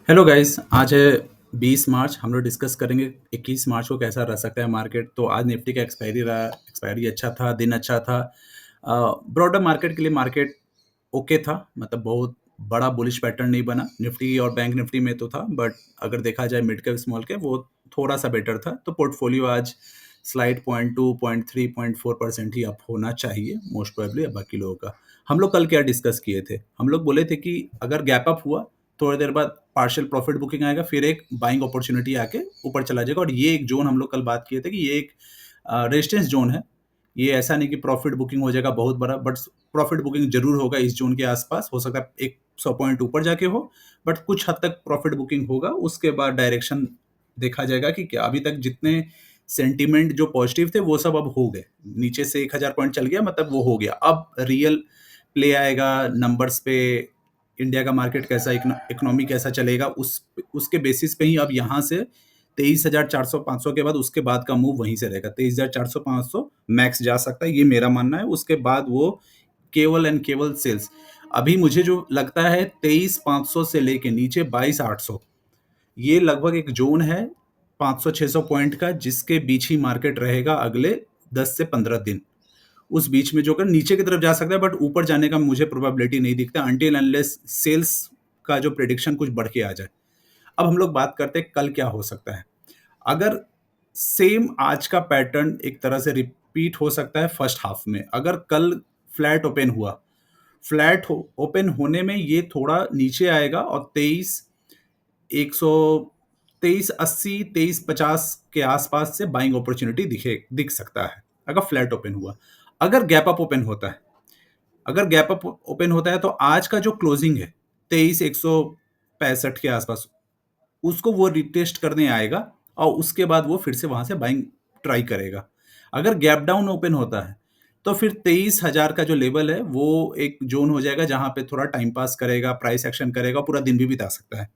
Hello guys, आज है 20 मार्च। हम लोग डिस्कस करेंगे 21 मार्च को कैसा रह सकता है मार्केट। तो आज निफ्टी का एक्सपायरी रहा, एक्सपायरी अच्छा था, दिन अच्छा था। ब्रॉडर मार्केट के लिए मार्केट ओके था, मतलब बहुत बड़ा बुलिश पैटर्न नहीं बना। निफ्टी और बैंक निफ्टी में तो था, बट अगर देखा जाए मिड कैप स्मॉल कैप वो थोड़ा सा बेटर था। तो पोर्टफोलियो आज स्लाइड 0.2 0.3 0.4% ही अप होना चाहिए मोस्ट प्रोबेबली बाकी लोगों का। हम लोग कल क्या डिस्कस किए थे, हम लोग बोले थे कि अगर गैप अप हुआ थोड़ी देर बाद पार्शियल प्रॉफिट बुकिंग आएगा, फिर एक बाइंग अपॉर्चुनिटी आके ऊपर चला जाएगा। और ये एक जोन हम लोग कल बात किए थे कि ये एक रेजिस्टेंस जोन है। ये ऐसा नहीं कि प्रॉफिट बुकिंग हो जाएगा बहुत बड़ा, बट प्रॉफिट बुकिंग जरूर होगा इस जोन के आसपास। हो सकता है एक 100 पॉइंट ऊपर जाके हो, बट कुछ हद तक प्रॉफिट बुकिंग होगा। उसके बाद डायरेक्शन देखा जाएगा कि क्या। अभी तक जितने सेंटीमेंट जो पॉजिटिव थे वो सब अब हो गए। नीचे से 1000 पॉइंट चल गया, मतलब वो हो गया। अब रियल प्ले आएगा नंबर्स पे। इंडिया का मार्केट कैसा, इकोनॉमी कैसा चलेगा, उसके बेसिस पे ही अब यहाँ से 23,400 500 के बाद उसके बाद का मूव वहीं से रहेगा। 23,400 500 मैक्स जा सकता है, ये मेरा मानना है। उसके बाद वो केवल एंड केवल सेल्स। अभी मुझे जो लगता है 23,500 से लेके नीचे 22,800, ये लगभग एक जोन है 500 600 पॉइंट का, जिसके बीच ही मार्केट रहेगा अगले 10 से 15 दिन। उस बीच में जो कर नीचे की तरफ जा सकता है, बट ऊपर जाने का मुझे प्रोबेबिलिटी नहीं दिखता अनटिल अनलेस सेल्स का जो प्रेडिक्शन कुछ बढ़ के आ जाए। अब हम लोग बात करते हैं कल क्या हो सकता है। अगर सेम आज का पैटर्न एक तरह से रिपीट हो सकता है फर्स्ट हाफ में। अगर कल फ्लैट ओपन हुआ, ओपन होने में ये थोड़ा नीचे आएगा और 1 23 80 23 50 के आसपास से बाइंग अपॉर्चुनिटी दिख सकता है अगर फ्लैट ओपन हुआ। अगर गैप अप ओपन होता है, तो आज का जो क्लोजिंग है 23,165 के आसपास, उसको वो रिटेस्ट करने आएगा और उसके बाद वो फिर से वहां से बाइंग ट्राई करेगा। अगर गैप डाउन ओपन होता है तो फिर 23,000 का जो लेवल है वो एक जोन हो जाएगा जहां पे थोड़ा टाइम पास करेगा, प्राइस एक्शन करेगा, पूरा दिन भी बिता सकता है।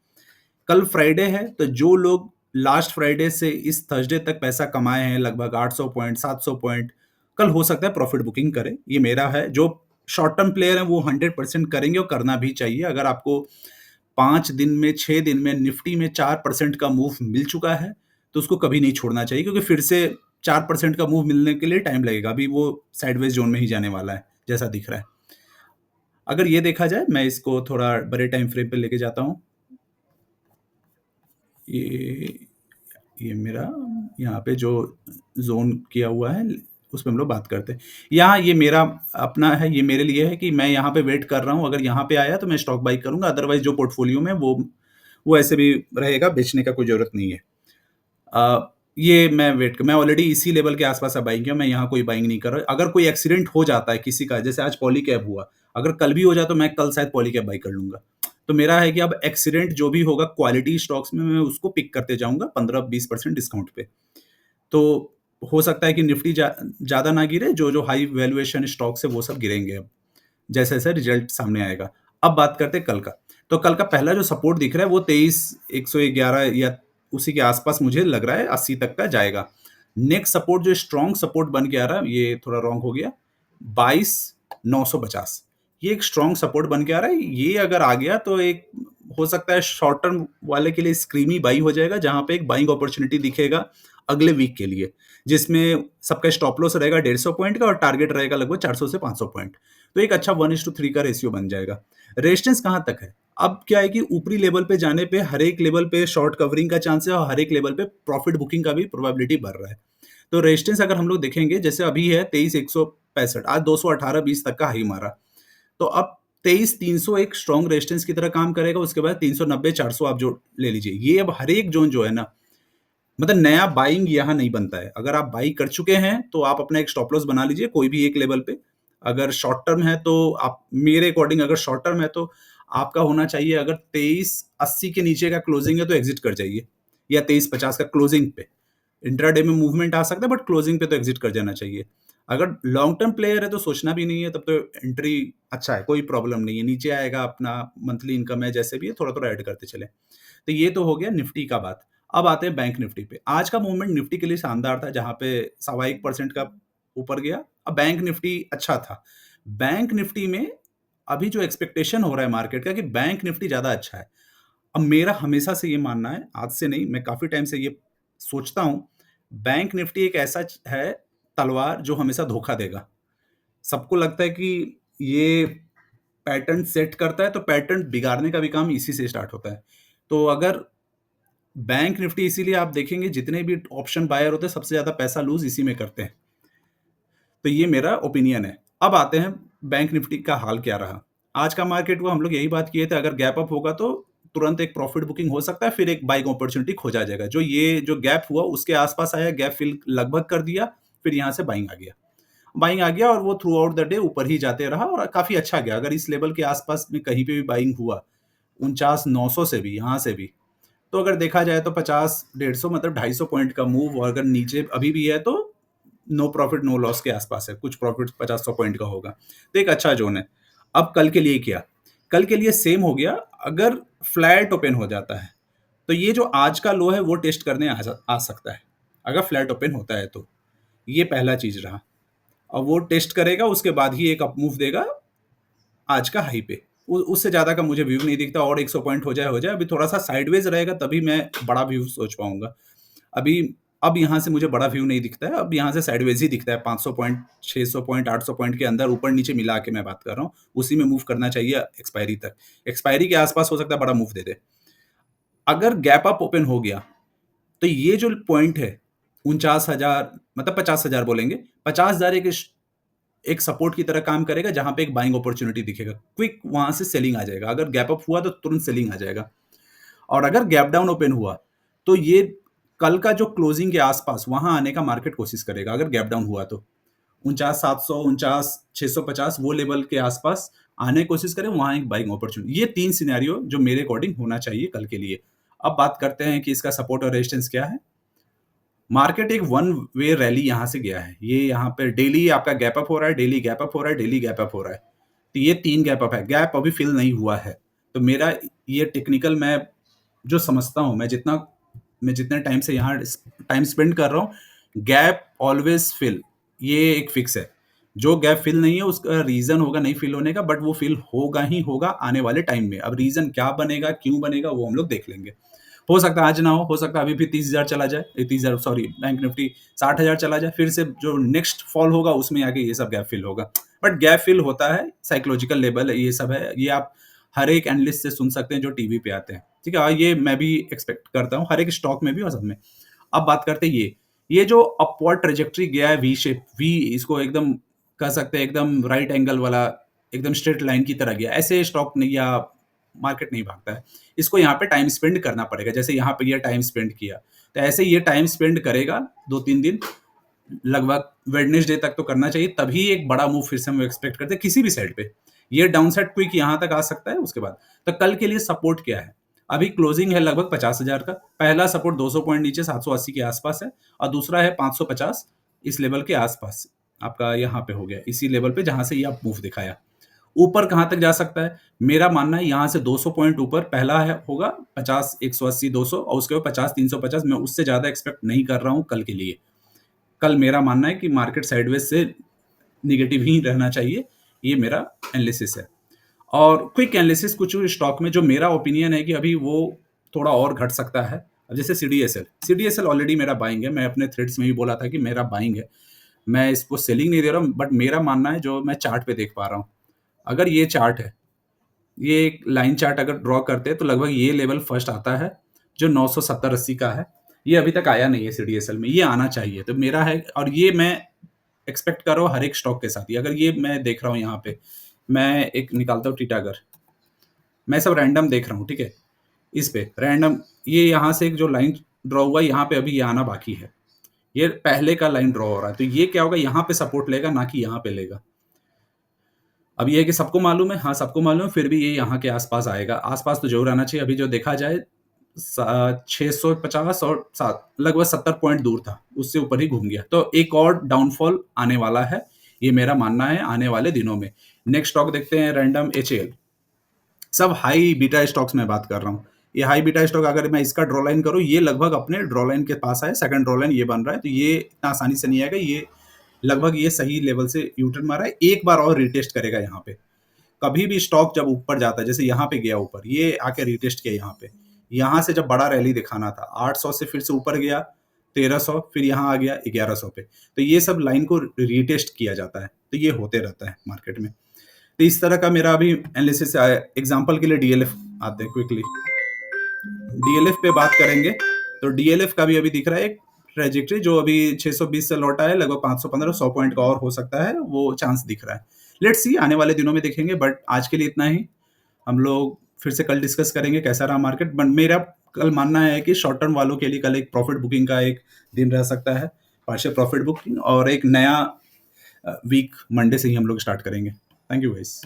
कल फ्राइडे है, तो जो लोग लास्ट फ्राइडे से इस थर्सडे तक पैसा कमाए हैं लगभग 800 पॉइंट 700 पॉइंट, कल हो सकता है प्रॉफिट बुकिंग करें। ये मेरा है। जो शॉर्ट टर्म प्लेयर है वो 100% करेंगे और करना भी चाहिए। अगर आपको 5 दिन में 6 दिन में निफ्टी में 4% का मूव मिल चुका है तो उसको कभी नहीं छोड़ना चाहिए, क्योंकि फिर से 4% का मूव मिलने के लिए टाइम लगेगा। अभी वो साइडवेज जोन में ही जाने वाला है जैसा दिख रहा है। अगर ये देखा जाए, मैं इसको थोड़ा बड़े टाइम फ्रेम पे लेके जाता हूँ। ये ये मेरा यहाँ पे जो जोन किया हुआ है उस पर हम लोग बात करते हैं। यहाँ ये मेरा अपना है, ये मेरे लिए है कि मैं यहाँ पे वेट कर रहा हूँ। अगर यहाँ पे आया तो मैं स्टॉक बाई करूंगा, अदरवाइज जो पोर्टफोलियो में वो ऐसे भी रहेगा, बेचने का कोई जरूरत नहीं है। ये मैं ऑलरेडी इसी लेवल के आसपास बाइंग किया, मैं यहाँ कोई बाइंग नहीं कर रहा। अगर कोई एक्सीडेंट हो जाता है किसी का, जैसे आज पॉली कैब हुआ, अगर कल भी हो जाए तो मैं कल शायद पॉली कैब बाई कर लूंगा। तो मेरा है कि अब एक्सीडेंट जो भी होगा क्वालिटी स्टॉक्स में मैं उसको पिक करते जाऊंगा 15-20% डिस्काउंट पे। तो हो सकता है कि निफ्टी ज्यादा ना गिरे, जो जो हाई वैल्यूएशन स्टॉक्स है वो सब गिरेंगे अब जैसे जैसे रिजल्ट सामने आएगा। अब बात करते हैं कल का। तो कल का पहला जो सपोर्ट दिख रहा है वो 23,111 या उसी के आसपास मुझे लग रहा है 80 तक का जाएगा। नेक्स्ट सपोर्ट जो स्ट्रॉन्ग सपोर्ट बन के आ रहा है, ये थोड़ा रॉन्ग हो गया, 22,950। ये एक स्ट्रॉन्ग सपोर्ट बन के आ रहा है। ये अगर आ गया तो एक हो सकता है शॉर्ट टर्म वाले के लिए स्क्रीमी बाई हो जाएगा, जहां पे एक बाइंग अपॉर्चुनिटी दिखेगा अगले वीक के लिए, जिसमें सबका स्टॉप लॉस रहेगा 150 पॉइंट का और टारगेट रहेगा लगभग 400 से 500 पॉइंट। तो एक अच्छा 1:3 का रेशियो बन जाएगा। रेजिस्टेंस कहां तक है? अब क्या है कि ऊपरी लेवल पे जाने पे हर एक लेवल पे शॉर्ट कवरिंग का चांस है और हर एक लेवल पे प्रॉफिट बुकिंग का भी प्रोबेबिलिटी बढ़ रहा है। तो रेजिस्टेंस अगर हम लोग देखेंगे, जैसे अभी है 23,165, आज 218-20 तक का हाई मारा। तो अब 23,300 एक स्ट्रॉन्ग रेजिस्टेंस की तरह काम करेगा। उसके बाद 390-400 आप जो ले लीजिए। ये अब हर एक जोन जो है ना, मतलब नया बाइंग यहाँ नहीं बनता है। अगर आप बाई कर चुके हैं तो आप अपना एक स्टॉप लॉस बना लीजिए कोई भी एक लेवल पे। अगर शॉर्ट टर्म है तो आप, मेरे अकॉर्डिंग अगर शॉर्ट टर्म है तो आपका होना चाहिए, अगर 2380 के नीचे का क्लोजिंग है तो एग्जिट कर जाइए, या 2350 का क्लोजिंग पे। इंट्राडे में मूवमेंट आ सकता है, बट क्लोजिंग पे तो एग्जिट कर जाना चाहिए। अगर लॉन्ग टर्म प्लेयर है तो सोचना भी नहीं है, तब तो एंट्री अच्छा है, कोई प्रॉब्लम नहीं है। नीचे आएगा, अपना मंथली इनकम है जैसे भी है, थोड़ा थोड़ा ऐड करते चले। तो ये तो हो गया निफ्टी का बात। अब आते हैं बैंक निफ्टी पे। आज का मूवमेंट निफ्टी के लिए शानदार था, जहां पे 1.25% का ऊपर गया। अब बैंक निफ्टी अच्छा था। बैंक निफ्टी में अभी जो एक्सपेक्टेशन हो रहा है मार्केट का कि बैंक निफ्टी ज्यादा अच्छा है। अब मेरा हमेशा से ये मानना है, आज से नहीं, मैं काफ़ी टाइम से ये सोचता हूँ, बैंक निफ्टी एक ऐसा है तलवार जो हमेशा धोखा देगा। सबको लगता है कि ये पैटर्न सेट करता है, तो पैटर्न बिगाड़ने का भी काम इसी से स्टार्ट होता है। तो अगर बैंक निफ्टी, इसीलिए आप देखेंगे जितने भी ऑप्शन बायर होते हैं, सबसे ज़्यादा पैसा लूज़ इसी में करते हैं। तो ये मेरा ओपिनियन है। अब आते हैं बैंक निफ्टी का हाल क्या रहा। आज का मार्केट को हम लोग यही बात किए थे, अगर गैप अप होगा तो तुरंत एक प्रॉफिट बुकिंग हो सकता है, फिर एक बाइंग अपॉर्च्युनिटी खोजा जाएगा। जो गैप हुआ उसके आस-पास आया, गैप फिल लगभग कर दिया, फिर यहाँ से बाइंग आ गया। बाइंग आ गया और वो थ्रू आउट द डे ऊपर ही जाते रहा और काफ़ी अच्छा गया। अगर इस लेवल के आस-पास में कहीं पे भी बाइंग हुआ, 49,900 से भी, यहाँ से भी, तो अगर देखा जाए तो 50, 150 मतलब 250 पॉइंट का मूव, और अगर नीचे अभी भी है तो नो प्रॉफिट नो लॉस के आसपास है, कुछ प्रॉफिट 50-100 पॉइंट का होगा, तो एक अच्छा जोन है। अब कल के लिए क्या? कल के लिए सेम हो गया, अगर फ्लैट ओपन हो जाता है तो ये जो आज का लो है वो टेस्ट करने आ सकता है, अगर फ्लैट ओपन होता है तो। ये पहला चीज रहा। और वो टेस्ट करेगा, उसके बाद ही एक अप मूव देगा आज का हाई पे। उससे ज़्यादा का मुझे व्यू नहीं दिखता, और 100 पॉइंट हो जाए। अभी थोड़ा-सा साइडवेज़ रहेगा तभी मैं बड़ा व्यू सोच पाऊँगा। अभी अब यहाँ से मुझे बड़ा व्यू नहीं दिखता है, अब यहाँ से साइडवेज़ ही दिखता है, 500 पॉइंट, 600 पॉइंट, 800 पॉइंट के अंदर ऊपर-नीचे मिला के मैं बात कर रहा हूँ। उसी में मूव करना चाहिए एक्सपायरी तक। एक्सपायरी के आस-पास हो सकता है बड़ा मूव दे दे। अगर गैप अप ओपन हो गया, तो ये जो पॉइंट है 49,000 मतलब 50,000 बोलेंगे, 50,000 एक सपोर्ट की तरह काम करेगा, जहां पे एक बाइंग अपॉर्चुनिटी दिखेगा, क्विक वहां से सेलिंग आ जाएगा। अगर गैप अप हुआ तो तुरंत सेलिंग आ जाएगा, और अगर गैप डाउन ओपन हुआ तो ये कल का जो क्लोजिंग के आसपास वहां आने का मार्केट कोशिश करेगा। अगर गैप डाउन हुआ तो 49,700, 49,650 वो लेवल के आसपास आने की कोशिश करें, वहां एक बाइंग अपॉर्चुनिटी। ये तीन सिनेरियो जो मेरे अकॉर्डिंग होना चाहिए कल के लिए। अब बात करते हैं कि इसका सपोर्ट और रेजिस्टेंस क्या है। मार्केट एक वन वे रैली यहाँ से गया है। ये यहाँ पे डेली आपका गैप अप हो रहा है, डेली गैप अप हो रहा है, डेली गैप अप हो रहा है। तो ये 3 गैप अप है। गैप अभी फिल नहीं हुआ है। तो मेरा ये टेक्निकल, मैं जो समझता हूँ, मैं जितने टाइम से यहाँ टाइम स्पेंड कर रहा हूँ, गैप ऑलवेज फिल, ये एक फिक्स है। जो गैप फिल नहीं है उसका रीज़न होगा नहीं फिल होने का, बट वो फिल होगा ही होगा आने वाले टाइम में। अब रीज़न क्या बनेगा, क्यों बनेगा, वो हम लोग देख लेंगे। हो सकता है आज ना हो सकता है अभी भी 30,000 चला जाए, 30,000 सॉरी बैंक निफ्टी 60,000 चला जाए, फिर से जो नेक्स्ट फॉल होगा उसमें आके ये सब गैप फिल होगा। बट गैप फिल होता है, साइकोलॉजिकल लेवल है, ये सब है। ये आप हर एक एनालिस्ट से सुन सकते हैं जो टीवी पे आते हैं, ठीक है? और ये मैं भी एक्सपेक्ट करता हूँ हर एक स्टॉक में भी और सब में। अब बात करते हैं ये जो अपवर्ड ट्रेजेक्टरी गया है, वी शेप, वी इसको एकदम कह सकते हैं, एकदम राइट एंगल वाला, एकदम स्ट्रेट लाइन की तरह गया। ऐसे स्टॉक नहीं, या मार्केट नहीं भागता है। इसको यहाँ पे टाइम स्पेंड करना पड़ेगा। जैसे यहाँ पे ये टाइम स्पेंड किया, तो ऐसे ये टाइम स्पेंड करेगा 2-3 दिन, लगभग वेडनेसडे तक तो करना चाहिए, तभी एक बड़ा मूव फिर से हम एक्सपेक्ट करते हैं किसी भी साइड पे। ये डाउन साइड क्विक यहाँ तक आ सकता है उसके बाद। तो कल के लिए सपोर्ट क्या है? अभी क्लोजिंग है लगभग 50,000 का। पहला सपोर्ट 200 पॉइंट नीचे 780 के आसपास है, और दूसरा है 550 इस लेवल के आसपास। आपका यहाँ पे हो गया, इसी लेवल पे जहां से ये आप मूव दिखाया। ऊपर कहाँ तक जा सकता है? मेरा मानना है यहाँ से 200 पॉइंट ऊपर पहला है होगा, 50, 180, 200, और उसके बाद 50, 350। मैं उससे ज़्यादा एक्सपेक्ट नहीं कर रहा हूँ कल के लिए। कल मेरा मानना है कि मार्केट साइडवेज से नेगेटिव ही रहना चाहिए। ये मेरा एनालिसिस है। और क्विक एनालिसिस कुछ स्टॉक में जो मेरा ओपिनियन है कि अभी वो थोड़ा और घट सकता है। अब जैसे सीडीएसएल ऑलरेडी मेरा बाइंग है। मैं अपने थ्रेड्स में भी बोला था कि मेरा बाइंग है। मैं इसको सेलिंग नहीं दे रहा हूँ, बट मेरा मानना है, जो मैं चार्ट पे देख पा रहा हूँ, अगर ये चार्ट है, ये एक लाइन चार्ट अगर ड्रॉ करते हैं तो लगभग ये लेवल फर्स्ट आता है जो 970-80 का है। ये अभी तक आया नहीं है सीडीएसएल में, ये आना चाहिए। तो मेरा है, और ये मैं एक्सपेक्ट कर रहा हूँ हर एक स्टॉक के साथ ही। अगर ये मैं देख रहा हूँ यहाँ पे, मैं एक निकालता हूँ टीटागर, मैं सब रैंडम देख रहा हूँ, ठीक है? इस पे रैंडम, ये यहाँ से एक जो लाइन ड्रॉ हुआ, यहाँ पे अभी ये आना बाकी है। ये पहले का लाइन ड्रॉ हो रहा है, तो ये क्या होगा, यहाँ पे सपोर्ट लेगा, ना कि यहाँ पे लेगा। अब ये है कि सबको मालूम है, हाँ, सबको मालूम है, फिर भी ये यहाँ के आस-पास आएगा। आस-पास तो ज़रूर आना चाहिए। अभी जो देखा जाए 650 और 7 लगभग 70 पॉइंट दूर था, उससे ऊपर ही घूम गया। तो एक और डाउनफॉल आने वाला है, ये मेरा मानना है आने वाले दिनों में। नेक्स्ट स्टॉक देखते हैं, रैंडम एचएएल। सब हाई बीटा स्टॉक्स में बात कर रहा हूँ। ये हाई बीटा स्टॉक, अगर मैं इसका ड्रॉ लाइन करूँ, ये लगभग अपने ड्रॉ लाइन के पास है, सेकंड ड्रॉ लाइन ये बन रहा है, तो ये इतना आसानी से नहीं आएगा। ये लगभग ये सही लेवल से यूटर्न मारा है, एक बार और रिटेस्ट करेगा यहाँ पे। कभी भी स्टॉक जब ऊपर जाता है, जैसे यहाँ पे गया ऊपर, ये आके रिटेस्ट किया यहाँ पे, यहाँ से जब बड़ा रैली दिखाना था, 800 से फिर से ऊपर गया, 1300, फिर यहाँ आ गया 1100 पे। तो ये सब लाइन को रीटेस्ट किया जाता है, तो ये होते रहता है मार्केट में। तो इस तरह का मेरा अभी एनालिसिस है। एग्जांपल के लिए डीएलएफ आते हैं क्विकली। डीएलएफ पे बात करेंगे, तो डीएलएफ का भी अभी दिख रहा है एक ट्रेजेक्टरी जो अभी 620 से लौटा है, लगभग 515 100 पॉइंट का और हो सकता है, वो चांस दिख रहा है। लेट्स सी आने वाले दिनों में देखेंगे, बट आज के लिए इतना ही। हम लोग फिर से कल डिस्कस करेंगे कैसा रहा मार्केट। बट मेरा कल मानना है कि शॉर्ट टर्म वालों के लिए कल एक प्रॉफिट बुकिंग का एक दिन रह सकता है, पार्शियल प्रॉफिट बुकिंग, और एक नया वीक मंडे से ही हम लोग स्टार्ट करेंगे। Thank you guys.